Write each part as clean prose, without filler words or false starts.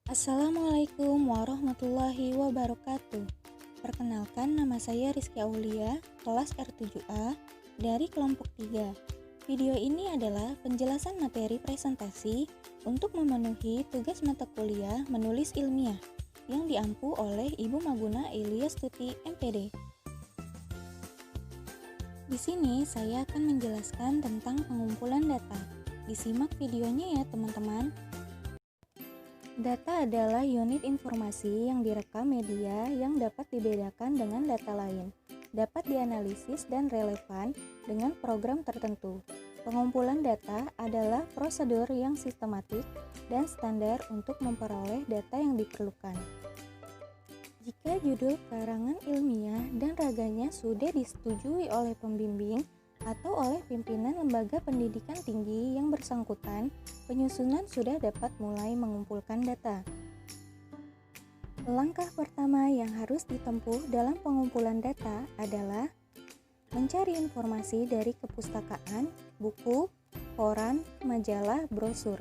Assalamualaikum warahmatullahi wabarakatuh. Perkenalkan, nama saya Rizky Aulia, kelas R7A dari kelompok 3. Video ini adalah penjelasan materi presentasi untuk memenuhi tugas mata kuliah menulis ilmiah yang diampu oleh Ibu Maguna Eliastuti MPD. Di sini saya akan menjelaskan tentang pengumpulan data. Disimak videonya ya teman-teman. Data adalah unit informasi yang direkam media yang dapat dibedakan dengan data lain, dapat dianalisis dan relevan dengan program tertentu. Pengumpulan data adalah prosedur yang sistematik dan standar untuk memperoleh data yang diperlukan. Jika judul karangan ilmiah dan raganya sudah disetujui oleh pembimbing atau oleh pimpinan lembaga pendidikan tinggi yang bersangkutan, penyusunan sudah dapat mulai mengumpulkan data. Langkah pertama yang harus ditempuh dalam pengumpulan data adalah mencari informasi dari kepustakaan, buku, koran, majalah, brosur.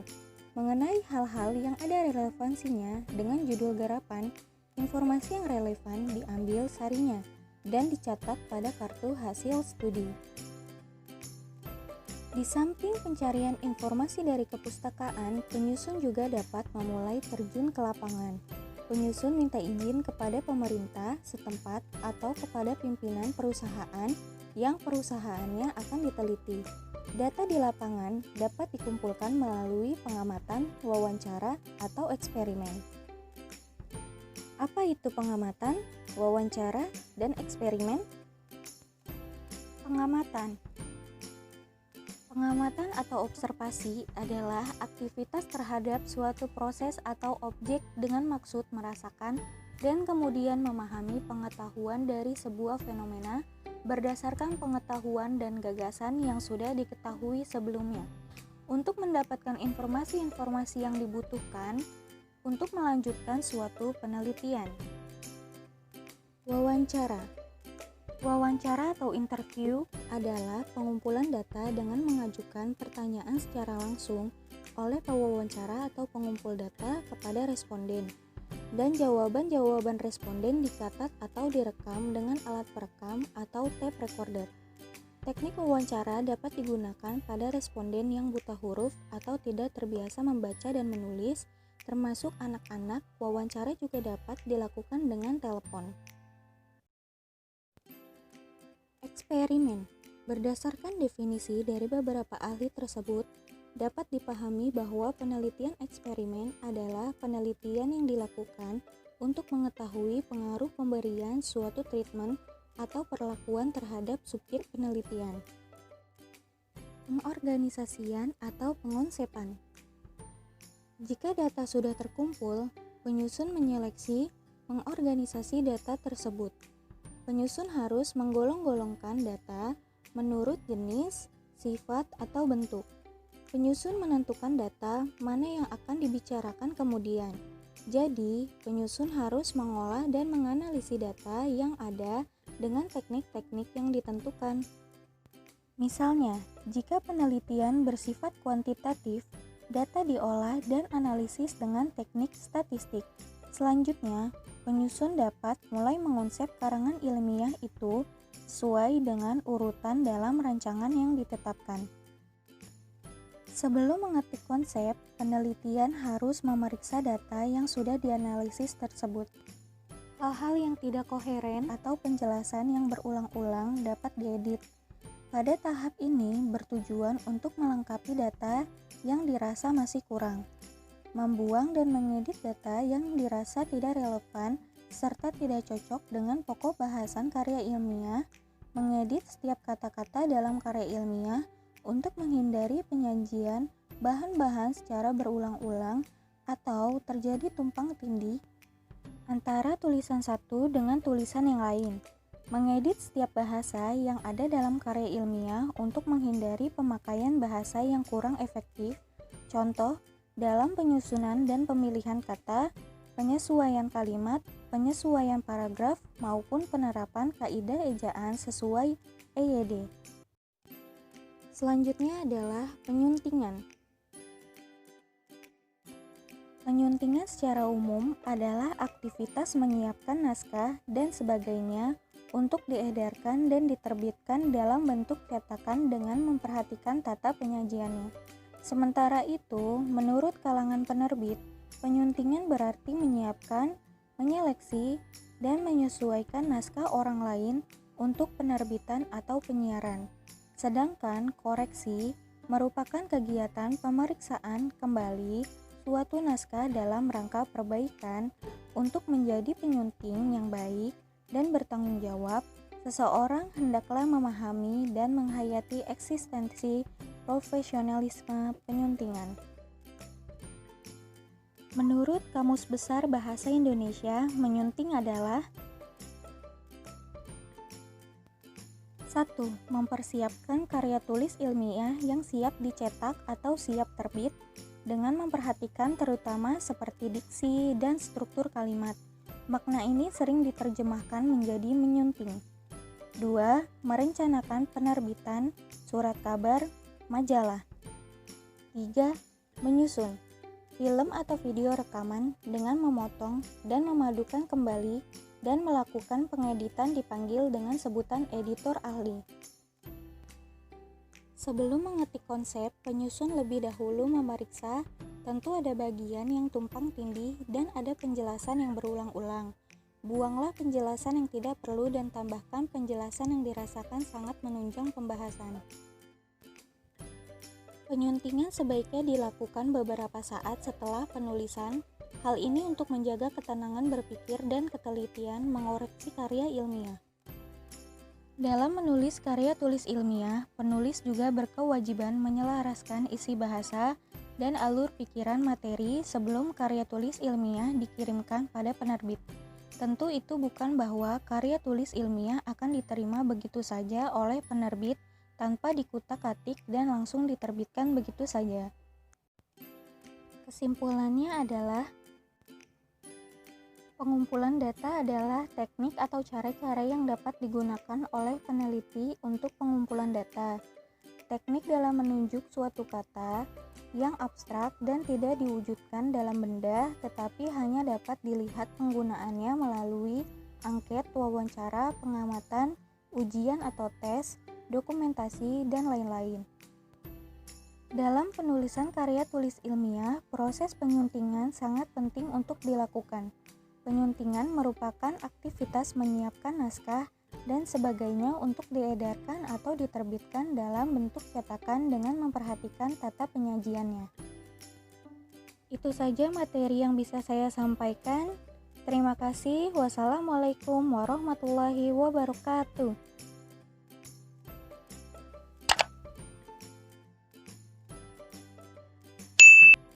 Mengenai hal-hal yang ada relevansinya dengan judul garapan, informasi yang relevan diambil sarinya dan dicatat pada kartu hasil studi. Di samping pencarian informasi dari kepustakaan, penyusun juga dapat memulai terjun ke lapangan. Penyusun minta izin kepada pemerintah setempat atau kepada pimpinan perusahaan yang perusahaannya akan diteliti. Data di lapangan dapat dikumpulkan melalui pengamatan, wawancara, atau eksperimen. Apa itu pengamatan, wawancara, dan eksperimen? Pengamatan atau observasi adalah aktivitas terhadap suatu proses atau objek dengan maksud merasakan dan kemudian memahami pengetahuan dari sebuah fenomena berdasarkan pengetahuan dan gagasan yang sudah diketahui sebelumnya, untuk mendapatkan informasi-informasi yang dibutuhkan untuk melanjutkan suatu penelitian. Wawancara atau interview adalah pengumpulan data dengan mengajukan pertanyaan secara langsung oleh pewawancara atau pengumpul data kepada responden, dan jawaban-jawaban responden dicatat atau direkam dengan alat perekam atau tape recorder. Teknik wawancara dapat digunakan pada responden yang buta huruf atau tidak terbiasa membaca dan menulis, termasuk anak-anak. Wawancara juga dapat dilakukan dengan telepon. Eksperimen. Berdasarkan definisi dari beberapa ahli tersebut, dapat dipahami bahwa penelitian eksperimen adalah penelitian yang dilakukan untuk mengetahui pengaruh pemberian suatu treatment atau perlakuan terhadap subjek penelitian. Pengorganisasian atau pengonsepan. Jika data sudah terkumpul, penyusun menyeleksi, mengorganisasi data tersebut. Penyusun harus menggolong-golongkan data menurut jenis, sifat, atau bentuk. Penyusun menentukan data mana yang akan dibicarakan kemudian. Jadi, penyusun harus mengolah dan menganalisis data yang ada dengan teknik-teknik yang ditentukan. Misalnya, jika penelitian bersifat kuantitatif, data diolah dan analisis dengan teknik statistik. Selanjutnya, penyusun dapat mulai mengonsep karangan ilmiah itu sesuai dengan urutan dalam rancangan yang ditetapkan. Sebelum mengetik konsep, penelitian harus memeriksa data yang sudah dianalisis tersebut. Hal-hal yang tidak koheren atau penjelasan yang berulang-ulang dapat diedit. Pada tahap ini bertujuan untuk melengkapi data yang dirasa masih kurang, membuang dan mengedit data yang dirasa tidak relevan serta tidak cocok dengan pokok bahasan karya ilmiah, mengedit setiap kata-kata dalam karya ilmiah untuk menghindari penyajian bahan-bahan secara berulang-ulang atau terjadi tumpang tindih antara tulisan satu dengan tulisan yang lain. Mengedit setiap bahasa yang ada dalam karya ilmiah untuk menghindari pemakaian bahasa yang kurang efektif. Contoh, dalam penyusunan dan pemilihan kata, penyesuaian kalimat, penyesuaian paragraf, maupun penerapan kaidah ejaan sesuai EYD. Selanjutnya adalah penyuntingan. Penyuntingan secara umum adalah aktivitas menyiapkan naskah dan sebagainya untuk diedarkan dan diterbitkan dalam bentuk cetakan dengan memperhatikan tata penyajiannya. Sementara itu, menurut kalangan penerbit, penyuntingan berarti menyiapkan, menyeleksi, dan menyesuaikan naskah orang lain untuk penerbitan atau penyiaran. Sedangkan koreksi merupakan kegiatan pemeriksaan kembali suatu naskah dalam rangka perbaikan untuk menjadi penyunting yang baik dan bertanggung jawab. Seseorang hendaklah memahami dan menghayati eksistensi profesionalisme penyuntingan. Menurut Kamus Besar Bahasa Indonesia, menyunting adalah 1. Mempersiapkan karya tulis ilmiah yang siap dicetak atau siap terbit dengan memperhatikan terutama seperti diksi dan struktur kalimat. Makna ini sering diterjemahkan menjadi menyunting. 2. Merencanakan penerbitan surat kabar, majalah. 3. Menyusun film atau video rekaman dengan memotong dan memadukan kembali dan melakukan pengeditan dipanggil dengan sebutan editor ahli. Sebelum mengetik konsep, penyusun lebih dahulu memeriksa, tentu ada bagian yang tumpang tindih dan ada penjelasan yang berulang-ulang. Buanglah penjelasan yang tidak perlu dan tambahkan penjelasan yang dirasakan sangat menunjang pembahasan. Penyuntingan sebaiknya dilakukan beberapa saat setelah penulisan. Hal ini untuk menjaga ketenangan berpikir dan ketelitian mengoreksi karya ilmiah. Dalam menulis karya tulis ilmiah, penulis juga berkewajiban menyelaraskan isi bahasa dan alur pikiran materi sebelum karya tulis ilmiah dikirimkan pada penerbit. Tentu itu bukan bahwa karya tulis ilmiah akan diterima begitu saja oleh penerbit tanpa dikutak-atik dan langsung diterbitkan begitu saja. Kesimpulannya adalah pengumpulan data adalah teknik atau cara-cara yang dapat digunakan oleh peneliti untuk pengumpulan data. Teknik dalam menunjuk suatu kata yang abstrak dan tidak diwujudkan dalam benda, tetapi hanya dapat dilihat penggunaannya melalui angket, wawancara, pengamatan, ujian atau tes, dokumentasi, dan lain-lain. Dalam penulisan karya tulis ilmiah, proses penyuntingan sangat penting untuk dilakukan. Penyuntingan merupakan aktivitas menyiapkan naskah dan sebagainya untuk diedarkan atau diterbitkan dalam bentuk cetakan dengan memperhatikan tata penyajiannya. Itu saja materi yang bisa saya sampaikan. Terima kasih. Wassalamualaikum warahmatullahi wabarakatuh.